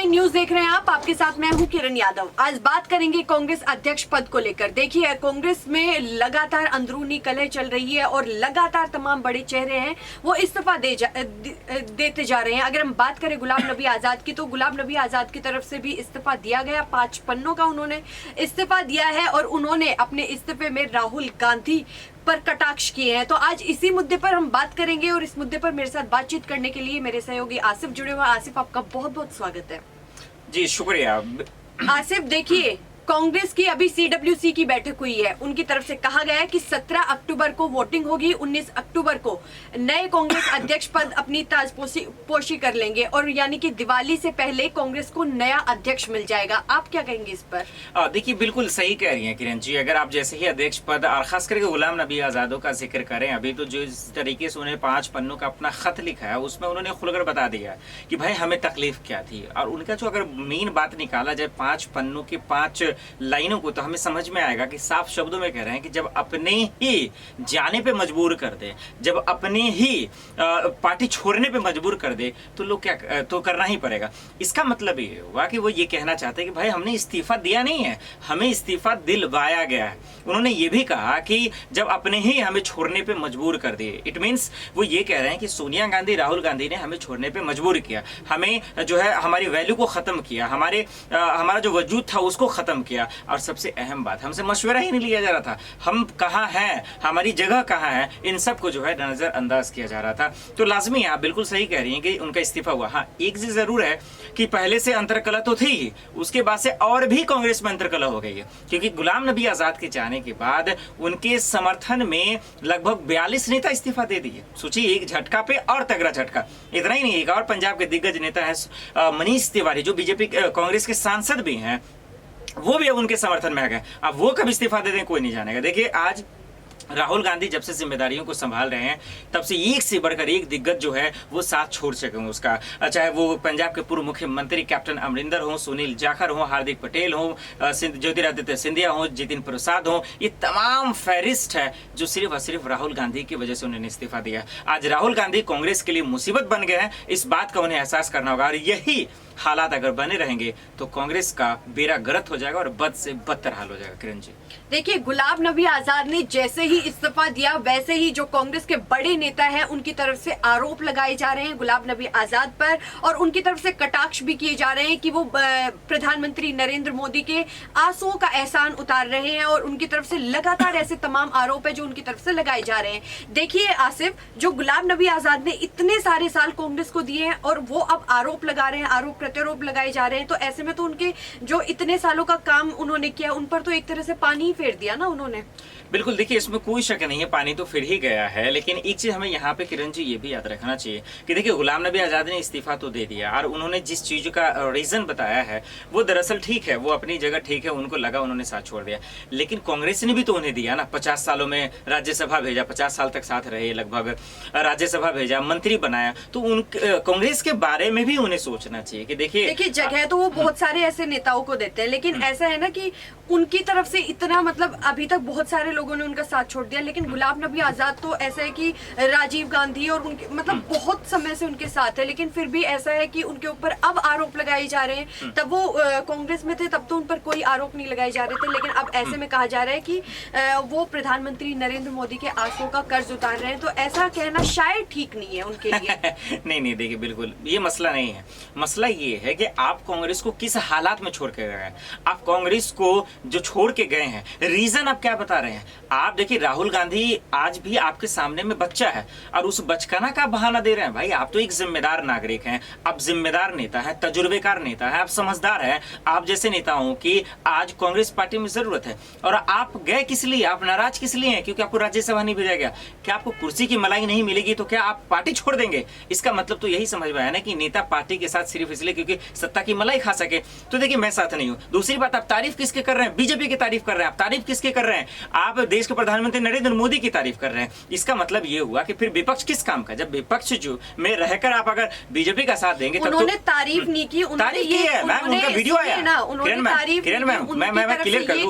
9 news देख रहे हैं आप, आपके साथ मैं हूं किरण यादव। आज बात करेंगे कांग्रेस अध्यक्ष पद को लेकर। देखिए, कांग्रेस में लगातार अंदरूनी कलह चल रही है और लगातार तमाम बड़े चेहरे हैं वो इस्तीफा देते जा रहे हैं। अगर हम बात करें गुलाम नबी आजाद की, तो गुलाम नबी आजाद की तरफ से भी इस्तीफा दिया गया। 5 पन्नों का उन्होंने इस्तीफा दिया है और उन्होंने अपने इस्तीफे में राहुल गांधी पर कटाक्ष किए हैं। तो आज इसी मुद्दे पर हम बात करेंगे और इस मुद्दे पर मेरे साथ बातचीत करने के लिए मेरे सहयोगी आसिफ जुड़े हुए हैं। आसिफ, आपका बहुत बहुत स्वागत है। जी शुक्रिया। आसिफ, देखिए, कांग्रेस की अभी सीडब्ल्यूसी की बैठक हुई है। उनकी तरफ से कहा गया है कि 17 अक्टूबर को वोटिंग होगी, 19 अक्टूबर को नए कांग्रेस अध्यक्ष पद अपनी ताजपोशी कर लेंगे और यानी कि दिवाली से पहले कांग्रेस को नया अध्यक्ष मिल जाएगा। आप क्या कहेंगे इस पर? देखिए, बिल्कुल सही कह रही हैं किरण जी। अगर आप जैसे ही अध्यक्ष पद और खास करके गुलाम नबी आजादों का जिक्र करें, अभी तो जो इस तरीके से उन्हें 5 पन्नों का अपना खत लिखा है उसमें उन्होंने खुलकर बता दिया कि भाई हमें तकलीफ क्या थी। और उनका जो अगर मेन बात निकाला जाए 5 पन्नों के 5 लाइनों को, तो हमें समझ में आएगा कि साफ शब्दों में कह रहे हैं कि जब अपने ही जाने पे मजबूर कर दे, जब अपने ही पार्टी छोड़ने पे मजबूर कर दे, तो लोग क्या तो करना ही पड़ेगा। इसका मतलब ये हुआ कि वो ये कहना चाहते हैं कि भाई हमने इस्तीफा दिया नहीं है, हमें इस्तीफा दिलवाया गया है। उन्होंने ये भी कहा कि जब अपने ही हमें छोड़ने पे मजबूर कर दिए, इट मीन्स वो ये कह रहे हैं कि सोनिया गांधी, राहुल गांधी ने हमें छोड़ने पे मजबूर किया, हमें जो है हमारी वैल्यू को खत्म किया, हमारा जो वजूद था उसको खत्म किया। और सबसे अहम बात, हमसे मशवरा ही नहीं लिया जा रहा था, हम कहाँ हैं, हमारी जगह कहाँ है, इन सब को जो है नजरअंदाज किया जा रहा था। तो लाजमी आप बिल्कुल सही कह रही हैं कि उनका इस्तीफा हुआ। हाँ, एक चीज जरूर है कि पहले से अंतरकलह तो थी, उसके बाद से और भी कांग्रेस में अंतरकलह हो गई है, क्योंकि गुलाम नबी आजाद के जाने के बाद उनके समर्थन में लगभग 42 नेता इस्तीफा दे दिए। सोचिए, एक झटका पे और तगड़ा झटका। इतना ही नहीं, एक और पंजाब के दिग्गज नेता है मनीष तिवारी, जो बीजेपी कांग्रेस के सांसद भी हैं, वो भी अब उनके समर्थन में आ गए। अब वो कब इस्तीफा दे दें कोई नहीं जानेगा। देखिए, आज राहुल गांधी जब से जिम्मेदारियों को संभाल रहे हैं, तब से एक से बढ़कर एक दिग्गज जो है वो साथ छोड़ सके हैं उसका। चाहे वो पंजाब के पूर्व मुख्यमंत्री कैप्टन अमरिंदर हो, सुनील जाखड़ हो, हार्दिक पटेल हो, ज्योतिरादित्य सिंधिया हो, जितिन प्रसाद हो, ये तमाम फहरिस्त है जो सिर्फ और सिर्फ राहुल गांधी की वजह से उन्होंने इस्तीफा दिया। आज राहुल गांधी कांग्रेस के लिए मुसीबत बन गए हैं, इस बात का उन्हें एहसास करना होगा। और यही हालात अगर बने रहेंगे तो कांग्रेस का बेड़ा गर्क हो जाएगा और बद से बदतर हाल हो जाएगा। किरण जी, देखिए, गुलाम नबी आजाद ने जैसे ही इस्तीफा दिया, वैसे ही जो कांग्रेस के बड़े नेता हैं उनकी तरफ से आरोप लगाए जा रहे हैं गुलाम नबी आजाद पर, और उनकी तरफ से कटाक्ष भी किए जा रहे हैं कि वो प्रधानमंत्री नरेंद्र मोदी के आंसुओं का एहसान उतार रहे हैं, और उनकी तरफ से लगातार ऐसे तमाम आरोप है जो उनकी तरफ से लगाए जा रहे हैं। देखिए आसिफ, जो गुलाम नबी आजाद ने इतने सारे साल कांग्रेस को दिए हैं और वो अब आरोप लगा रहे हैं, आरोप प्रत्यारोप लगाए जा रहे हैं, तो ऐसे में तो उनके जो इतने सालों का काम उन्होंने किया उन पर तो एक तरह से पानी फेर दिया ना उन्होंने। बिल्कुल। देखिए, इसमें कोई शक नहीं है, पानी तो फिर ही गया है। लेकिन एक चीज हमें यहाँ पे किरण जी ये भी याद रखना चाहिए कि देखिए, गुलाम नबी आजाद ने इस्तीफा तो दे दिया और उन्होंने जिस चीज का रीजन बताया है वो दरअसल ठीक है, वो अपनी जगह ठीक है, उनको लगा उन्होंने साथ छोड़ दिया। लेकिन कांग्रेस ने भी तो उन्हें दिया ना, 50 सालों में राज्यसभा भेजा, 50 साल तक साथ रहे, लगभग राज्यसभा भेजा, मंत्री बनाया, तो उन कांग्रेस के बारे में भी उन्हें सोचना चाहिए कि देखिए जगह तो वो बहुत सारे ऐसे नेताओं को देते हैं, लेकिन ऐसा है ना कि उनकी तरफ से इतना, मतलब अभी तक बहुत सारे लोगों ने उनका साथ छोड़ दिया, लेकिन गुलाम नबी आजाद तो ऐसा है कि राजीव गांधी और उनके मतलब बहुत समय से उनके साथ है, लेकिन फिर भी ऐसा है कि उनके ऊपर अब आरोप लगाए जा रहे हैं। तब वो कांग्रेस में थे, तब तो उन पर कोई आरोप नहीं लगाए जा रहे थे, लेकिन अब ऐसे में कहा जा रहा है कि वो प्रधानमंत्री नरेंद्र मोदी के आंसुओं का कर्ज उतार रहे हैं, तो ऐसा कहना शायद ठीक नहीं है उनके लिए। नहीं, देखिए, बिल्कुल ये मसला नहीं है। मसला ये है कि आप कांग्रेस को किस हालात में छोड़ के गए हैं, आप कांग्रेस को जो छोड़ के गए हैं, रीजन आप क्या बता रहे हैं। आप देखिए, राहुल गांधी आज भी आपके सामने में बच्चा है और उस बचकाना का बहाना दे रहे हैं। भाई, आप तो एक जिम्मेदार नागरिक हैं, आप जिम्मेदार नेता हैं, तजुर्बेकार नेता हैं, आप समझदार हैं। आप जैसे नेताओं की आज कांग्रेस पार्टी में जरूरत है। और आप गए किस लिए, आप नाराज किस लिए हैं? क्योंकि आपको राज्यसभा नहीं भेजा गया। क्या आपको कुर्सी की मलाई नहीं मिलेगी तो क्या आप पार्टी छोड़ देंगे? इसका मतलब तो यही समझ में आया ना कि नेता पार्टी के साथ सिर्फ इसलिए क्योंकि सत्ता की मलाई खा सके। तो देखिए, मैं साथ नहीं हूं। दूसरी बात, आप तारीफ किसके कर रहे हैं? बीजेपी की तारीफ कर रहे हैं। आप तारीफ किसके कर रहे हैं? आप देश के प्रधानमंत्री नरेंद्र मोदी की तारीफ कर रहे हैं। इसका मतलब ये हुआ कि फिर विपक्ष किस काम का? जब विपक्ष जो में रहकर आप अगर बीजेपी का साथ देंगे, उन्होंने तारीफ नहीं की, तारीफ की है मैम, उनका वीडियो आया। किरण मैम, मैं क्लियर कर दूं,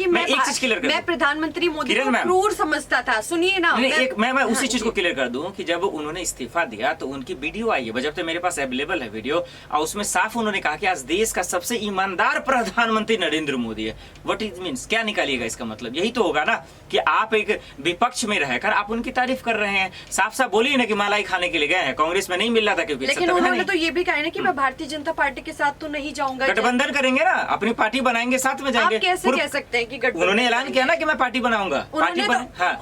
मैं एक चीज क्लियर कर दूं, मैं प्रधानमंत्री मोदी को क्रूर समझता था। सुनिए ना, मैं उसी चीज को क्लियर कर दूं कि जब उन्होंने इस्तीफा दिया तो उनकी वीडियो आई है, बजब मेरे पास अवेलेबल है वीडियो, और उसमें साफ उन्होंने कहा कि आज देश का सबसे ईमानदार प्रधानमंत्री नरेंद्र मोदी है। व्हाट इज मीन्स, क्या निकालिएगा इसका मतलब? यही तो होगा ना कि आप एक विपक्ष में रहकर आप उनकी तारीफ कर रहे हैं। साफ साफ बोलिए ना कि मलाई खाने के लिए गए हैं, कांग्रेस में नहीं मिल रहा था क्योंकि लेकिन सत्ता में उन्होंने नहीं। तो ये भी कहा है ना कि मैं भारतीय जनता पार्टी के साथ तो नहीं जाऊंगा। गठबंधन करेंगे ना, अपनी पार्टी बनाएंगे, साथ में जाएंगे। आप कैसे कह सकते हैं कि गठबंधन? उन्होंने ऐलान किया ना कि मैं पार्टी बनाऊंगा।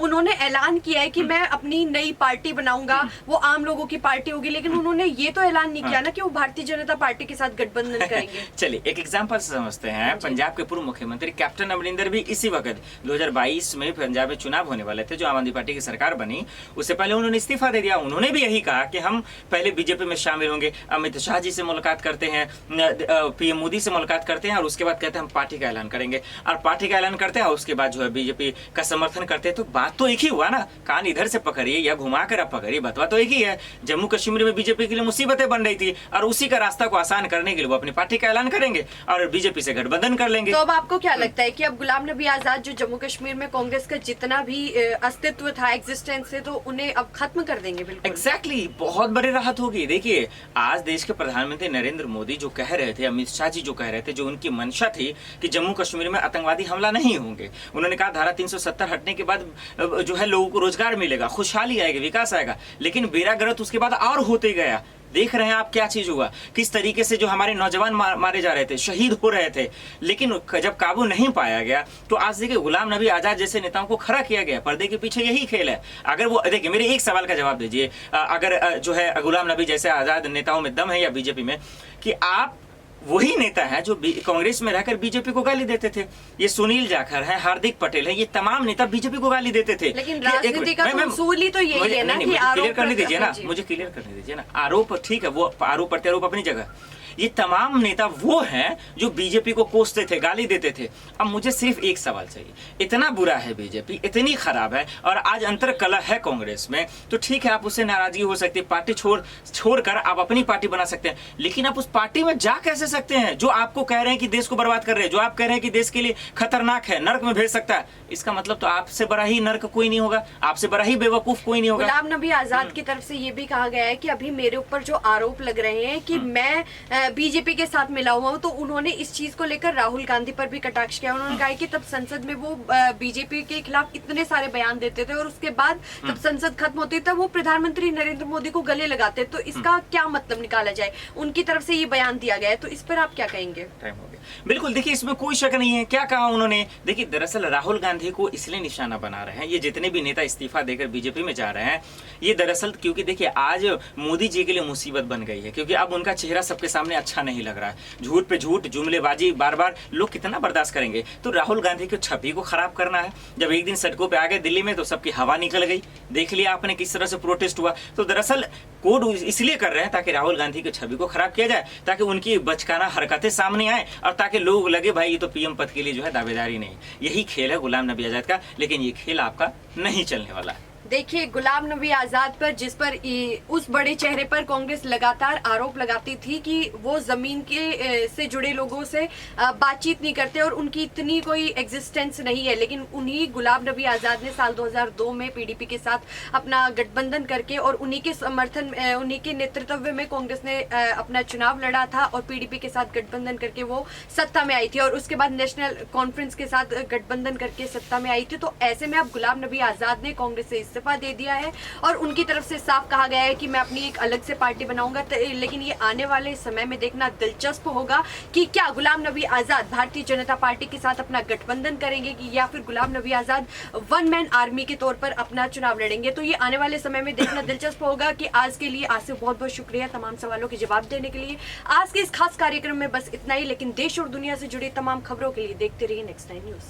उन्होंने ऐलान किया है कि मैं अपनी नई पार्टी बनाऊंगा, वो आम लोगों की पार्टी होगी, लेकिन उन्होंने ये तो ऐलान नहीं किया ना कि वो भारतीय जनता पार्टी के साथ गठबंधन करेंगे। चलिए एक एग्जांपल समझते हैं। पंजाब के पूर्व मुख्यमंत्री कैप्टन अमरिंदर भी इसी वक्त 2022 में पंजाब में चुनाव होने वाले थे, जो आम आदमी पार्टी की सरकार बनी, उससे पहले उन्होंने इस्तीफा दे दिया। उन्होंने भी यही कहा कि हम पहले बीजेपी में शामिल होंगे, अमित शाह जी से मुलाकात करते हैं, पीएम मोदी से मुलाकात करते हैं और उसके बाद कहते हैं हम पार्टी का ऐलान करेंगे, और पार्टी का ऐलान करते हैं और उसके बाद जो है बीजेपी का समर्थन करते हैं। तो बात तो एक ही हुआ ना, कान इधर से पकड़िए या घुमा कर आप पकड़िए, बतवा तो एक ही है। जम्मू कश्मीर में बीजेपी के लिए मुसीबतें बन रही थी और उसी का रास्ता को आसान करने के लिए वो अपनी पार्टी का ऐलान करेंगे और बीजेपी से गठबंधन कर लेंगे। तो अब आपको क्या लगता है कि अब गुलाम नबी आजाद जो जम्मू कश्मीर में कांग्रेस का जितना भी अस्तित्व था, एग्जिस्टेंस है, तो उन्हें अब खत्म कर देंगे? बिल्कुल एग्जैक्टली, बहुत बड़ी राहत होगी। देखिए आज देश के प्रधानमंत्री नरेंद्र मोदी जो कह रहे थे, अमित शाह जी जो कह रहे थे, जो उनकी मंशा थी कि जम्मू कश्मीर में आतंकवादी हमला नहीं होंगे, उन्होंने कहा धारा 370 हटने के बाद जो है लोगों को रोजगार मिलेगा, खुशहाली आएगी, विकास आएगा, लेकिन बेरा गर्क उसके बाद और होते गया। देख रहे हैं आप क्या चीज हुआ, किस तरीके से जो हमारे नौजवान मारे जा रहे थे, शहीद हो रहे थे, लेकिन जब काबू नहीं पाया गया तो आज देखिए गुलाम नबी आजाद जैसे नेताओं को खड़ा किया गया। पर्दे के पीछे यही खेल है। अगर वो देखिए, मेरे एक सवाल का जवाब दीजिए, अगर जो है गुलाम नबी जैसे आजाद नेताओं में दम है या बीजेपी में, कि आप वही नेता है जो कांग्रेस में रहकर बीजेपी को गाली देते थे। ये सुनील जाखड़ है, हार्दिक पटेल है, ये तमाम नेता बीजेपी को गाली देते थे। लेकिन राजनीति का उसूल ही तो यही है ना कि क्लियर करने दीजिए ना, मुझे क्लियर करने दीजिए ना। आरोप ठीक है, वो आरोप प्रत्यारोप अपनी जगह, ये तमाम नेता वो हैं जो बीजेपी को कोसते थे, गाली देते थे। अब मुझे सिर्फ एक सवाल चाहिए, इतना बुरा है बीजेपी, इतनी खराब है और आज अंतर कलह है कांग्रेस में, तो ठीक है आप उससे नाराजगी हो सकती है, पार्टी छोड़कर आप अपनी पार्टी बना सकते हैं, लेकिन आप उस पार्टी में जा कैसे सकते हैं जो आपको कह रहे हैं कि देश को बर्बाद कर रहे हैं, जो आप कह रहे हैं कि देश के लिए खतरनाक है, नर्क में भेज सकता है? इसका मतलब तो आपसे बड़ा ही नर्क कोई नहीं होगा, आपसे बड़ा ही बेवकूफ कोई नहीं होगा। गुलाम नबी आजाद की तरफ से ये भी कहा गया है कि अभी मेरे ऊपर जो आरोप लग रहे हैं कि मैं बीजेपी के साथ मिला हुआ हूं, तो उन्होंने इस चीज को लेकर राहुल गांधी पर भी कटाक्ष किया। उन्होंने कहा कि तब संसद में वो बीजेपी के खिलाफ इतने सारे बयान देते थे और उसके बाद जब संसद खत्म होती तब वो प्रधानमंत्री नरेंद्र मोदी को गले लगाते। तो इसका क्या मतलब निकाला जाए? उनकी तरफ से ये बयान दिया गया है, तो इस पर आप क्या कहेंगे? टाइम हो गया। बिल्कुल, देखिए इसमें कोई शक नहीं है। क्या कहा उन्होंने? देखिए दरअसल राहुल गांधी को इसलिए निशाना बना रहे हैं, ये जितने भी नेता इस्तीफा देकर बीजेपी में जा रहे हैं, ये दरअसल क्योंकि देखिए आज मोदी जी के लिए मुसीबत बन गई है, क्योंकि अब उनका चेहरा सबके सामने अच्छा नहीं लग रहा है। झूठ पे झूठ, जुमलेबाजी बार बार, लोग कितना बर्दाश्त करेंगे? तो राहुल गांधी की छवि को खराब करना है। जब एक दिन सड़कों पे आ गए दिल्ली में तो सबकी हवा निकल गई, देख लिया आपने किस तरह से प्रोटेस्ट हुआ। तो दरअसल कोड इसलिए कर रहे हैं ताकि राहुल गांधी की छवि को खराब किया जाए, ताकि उनकी बचकाना हरकतें सामने आए और ताकि लोग लगे भाई ये तो पीएम पद के लिए जो है दावेदारी नहीं। यही खेल है गुलाम नबी आजाद का, लेकिन ये खेल आपका नहीं चलने वाला है। देखिए गुलाम नबी आजाद पर, जिस पर उस बड़े चेहरे पर कांग्रेस लगातार आरोप लगाती थी कि वो जमीन के से जुड़े लोगों से बातचीत नहीं करते और उनकी इतनी कोई एग्जिस्टेंस नहीं है, लेकिन उन्हीं गुलाम नबी आजाद ने साल 2002 में पीडीपी के साथ अपना गठबंधन करके और उन्हीं के समर्थन, उन्हीं के नेतृत्व में कांग्रेस ने अपना चुनाव लड़ा था और पीडीपी के साथ गठबंधन करके वो सत्ता में आई थी और उसके बाद नेशनल कॉन्फ्रेंस के साथ गठबंधन करके सत्ता में आई थी। तो ऐसे में अब गुलाम नबी आजाद ने कांग्रेस से इस्तीफा दे दिया है और उनकी तरफ से साफ कहा गया है कि मैं अपनी एक अलग से पार्टी बनाऊंगा। लेकिन ये आने वाले समय में देखना दिलचस्प होगा कि क्या गुलाम नबी आजाद भारतीय जनता पार्टी के साथ अपना गठबंधन करेंगे कि या फिर Ghulam Nabi Azad one man army के तौर पर अपना चुनाव लड़ेंगे। तो ये आने वाले समय में देखना दिलचस्प होगा। कि आज के लिए आज से बहुत बहुत शुक्रिया तमाम सवालों के जवाब देने के लिए। आज के इस खास कार्यक्रम में बस इतना ही, लेकिन देश और दुनिया से जुड़ी तमाम खबरों के लिए देखते रहिए नेक्स्ट टाइम न्यूज।